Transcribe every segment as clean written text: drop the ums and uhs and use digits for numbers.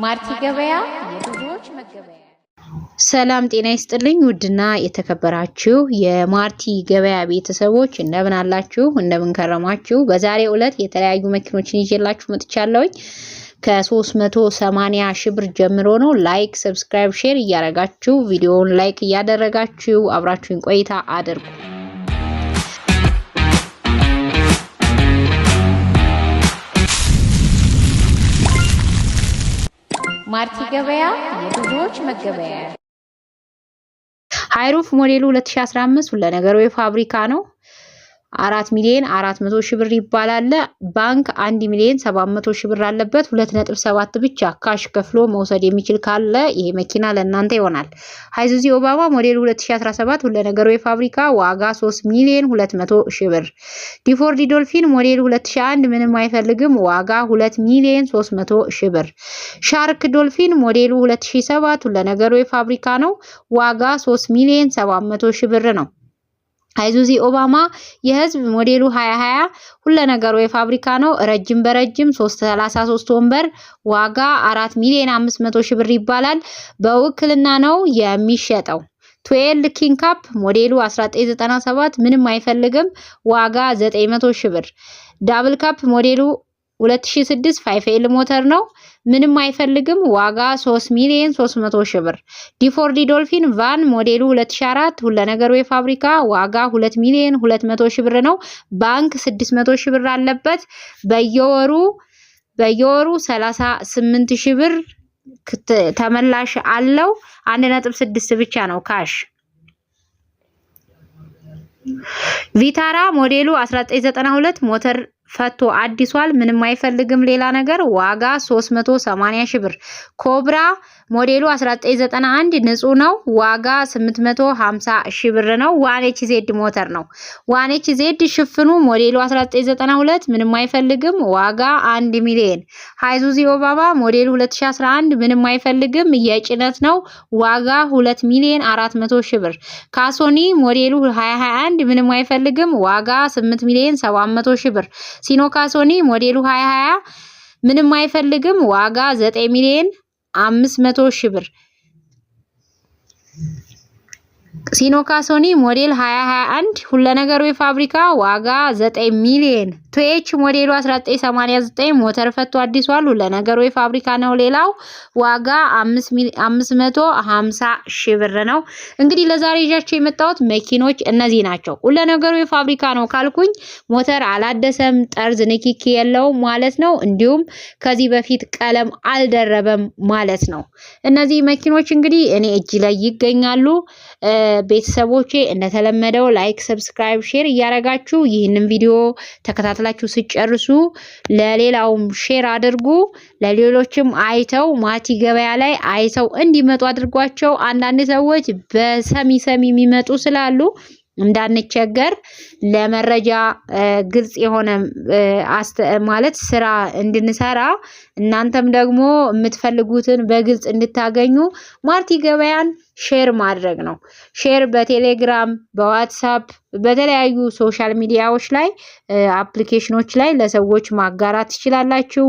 ማርቲ ገበያ የብዙዎች መገበያ። ሰላም ጤና ይስጥልኝ ውድና የተከበራችሁ የማርቲ ገበያ ቤተሰቦች እንደምን አላችሁ? እንደምን ከረማችሁ? በዛሬው ዕለት የተለያዩ መኪኖችን ይዤላችሁ መጥቻለሁኝ። ከ380 ሺህ ብር ጀምሮ ነው። ላይክ፣ ሰብስክራይብ፣ ሼር እያደረጋችሁ ቪዲዮውን ላይክ እያደረጋችሁ አብራችሁን ቆይታ አድርጉ። ማርቲ ገበያ የብዙዎች መገበያ። ሃይሩፍ ሞዴሉ 2015 ሁለነገሩ የፋብሪካ ነው። 4,400,000 ብር ይባላል። ባንክ 1,700,000 ብር አለበት። 2.7 ብቻ ካሽ ከፍሎ መውሰድ የሚችል ካለ ይሄ መኪና ለእናንተ ይሆናል። ሃይዙዚ ኦባማ ሞዴሉ 2017 ሁለነገሩ የፋብሪካ ዋጋ 3,200,000 ብር። ዲፎርዲ ዶልፊን ሞዴሉ 2001 ምንም አይፈልግም ዋጋ 2,300,000 ብር። ሻርክ ዶልፊን ሞዴሉ 2007 ሁለነገሩ የፋብሪካ ነው ዋጋ 3,700,000 ብር ነው። ሃይዙዚ ኦባማ የህዝብ ሞዴሉ 2020 ሁለነገሩ የፋብሪካ ነው። ረጅም በረጅም 333 ወንበር ዋጋ 4,500,000 ብር ይባላል። በውክልና ነው የሚሸጠው። ቱኤል ኪንግ ካፕ ሞዴሉ 1997 ምንም አይፈልግም ዋጋ 900,000 ብር። ዳብል ካፕ ሞዴሉ 2006 5ኤል ሞተር ነው ምንም አይፈልግም ዋጋ 3,300,000 ብር። ዲፎርዲ ዶልፊን ቫን ሞዴሉ 2004 ሁለነገሩ የፋብሪካ ዋጋ 2,200,000 ብር ነው። ባንክ 600,000 ብር አለበት። በየወሩ 38,000 ብር ተመላሽ አለው። 1.6 ብቻ ነው ካሽ። ቪታራ ሞዴሉ 1992 ሞተር ፈቶ አዲሷል ምንም አይፈልግም ሌላ ነገር ዋጋ 380,000 ብር። ኮብራ ሞዴሉ 1991 ንጹህ ነው ዋጋ 850,000 ብር ነው። 1HZ ሞተር ነው። 1HZ ሽፍኑ ሞዴሉ 1992 ምንም አይፈልግም ዋጋ 1 ሚሊዮን። ሃይዙዚ ኦባማ ሞዴሉ 2011 ምንም አይፈልግም የጭነት ነው ዋጋ 2,400,000 ብር። ካሶኒ ሞዴሉ 2021 ምንም አይፈልግም ዋጋ 8,700,000 ብር። ሲኖካሶኒ ሞዴሉ 2020 ምንም አይፈልግም ዋጋ 9,500,000 ብር። ሲኖካሶኒ ሞዴል 2021 ሁለነገሩ የፋብሪካ ዋጋ 9 ሚሊዮን። ቱኤች ሞዴሉ 1989 ሞተር ፈቶ አዲሷል ሁለነገሩ የፋብሪካ ነው። ሌላው ዋጋ 550,000 ብር ነው። እንግዲህ ለዛሬ ይዣቸው የመጣሁት መኪኖች እነዚህ ናቸው። ሁለነገሩ የፋብሪካ ነው ካልኩኝ ሞተር አላደሰም፣ ጠርዝ ንኪኪ የለውም ማለት ነው። እንዲሁም ከዚህ በፊት ቀለም አልደረበም ማለት ነው። እነዚህ መኪኖች እንግዲህ እኔ እጅ ላይ ይገኛሉ። ቤተሰቦቼ እንደተለመደው ላይክ፣ ሰብስክራይብ፣ ሼር እያረጋችሁ ይህንን ቪዲዮ ተከታትላችሁ ሲጨርሱ ለሌላውም ሼር አድርጉ። ለሌሎችም አይተው ማቲ ገበያ ላይ አይተው እንዲመጡ አድርጓቸው። አንዳንድ ሰዎች በሰሚ የሚመጡ ስላሉ እንዳንቸገር ለመረጃ ግልጽ የሆነ ማለት ስራ እንድንሰራ እናንተም ደግሞ የምትፈልጉትን በግልጽ እንድታገኙ ማርቲ ገበያን ሼር ማድረግ ነው። ሼር በቴሌግራም፣ በዋትስአፕ፣ በተለያዩ ሶሻል ሚዲያዎች ላይ አፕሊኬሽኖች ላይ ለሰዎች ማጋራት ትችላላችሁ።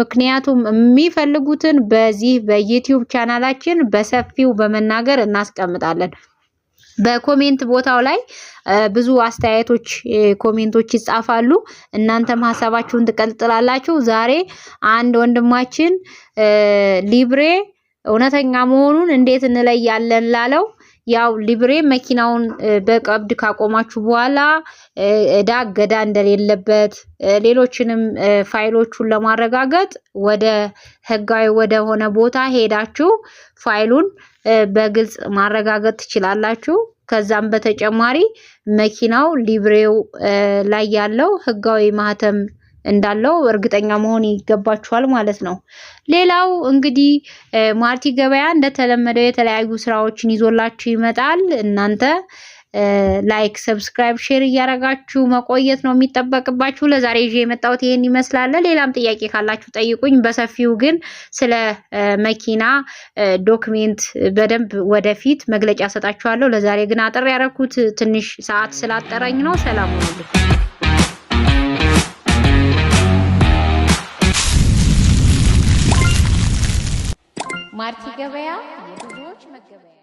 ምክንያቱም የሚፈልጉትን በዚህ በዩቲዩብ ቻናላችን በሰፊው በመናገር እናስቀምጣለን። በኮሜንት ቦታው ላይ ብዙ አስተያየቶች ኮሜንቶች ይጻፋሉ። እናንተም ሐሳባችሁን ትቀጥላላችሁ። ዛሬ አንድ ወንድማችን ሊብሬ እውነተኛ መሆኑን እንዴት እንለያለን ላለው ያው ሊብሬ መኪናውን በቀብድ ካቆማችሁ በኋላ ዳገዳ እንደሌለበት ሌሎችንም ፋይሎቹን ለማረጋገጥ ወደ ህጋዊ ወደ ሆነ ቦታ ሄዳችሁ ፋይሉን በግልጽ ማረጋገጥ ትችላላችሁ። ከዛም በተጨማሪ መኪናው ሊብሬው ላይ ያለው ህጋዊ ማህተም እንዳለው እርግጠኛ መሆን ይገባችኋል ማለት ነው። ሌላው እንግዲህ ማርቲ ገበያ እንደተለመደው የተለያዩ ስራዎችን ይዞላችሁ ይመጣል። እናንተ ላይክ ሰብስክራይብ ሼር እያረጋችሁ መቆየት ነው የሚጠበቅባችሁ ለዛሬ ይዤ የመጣሁት ይሄን ይመስላል ሌላም ጥያቄ ካላችሁ ጠይቁኝ በሰፊው ግን ስለ መኪና ዶክመንት በደንብ ወደፊት መግለጫ ሰጣችኋለሁ ለዛሬ ግን አጥር ያረኩት ትንሽ ሰዓት ስላጠረኝ ነው ሰላም ሁኑ ማርቲ ገበያ የብዙዎች መገበያ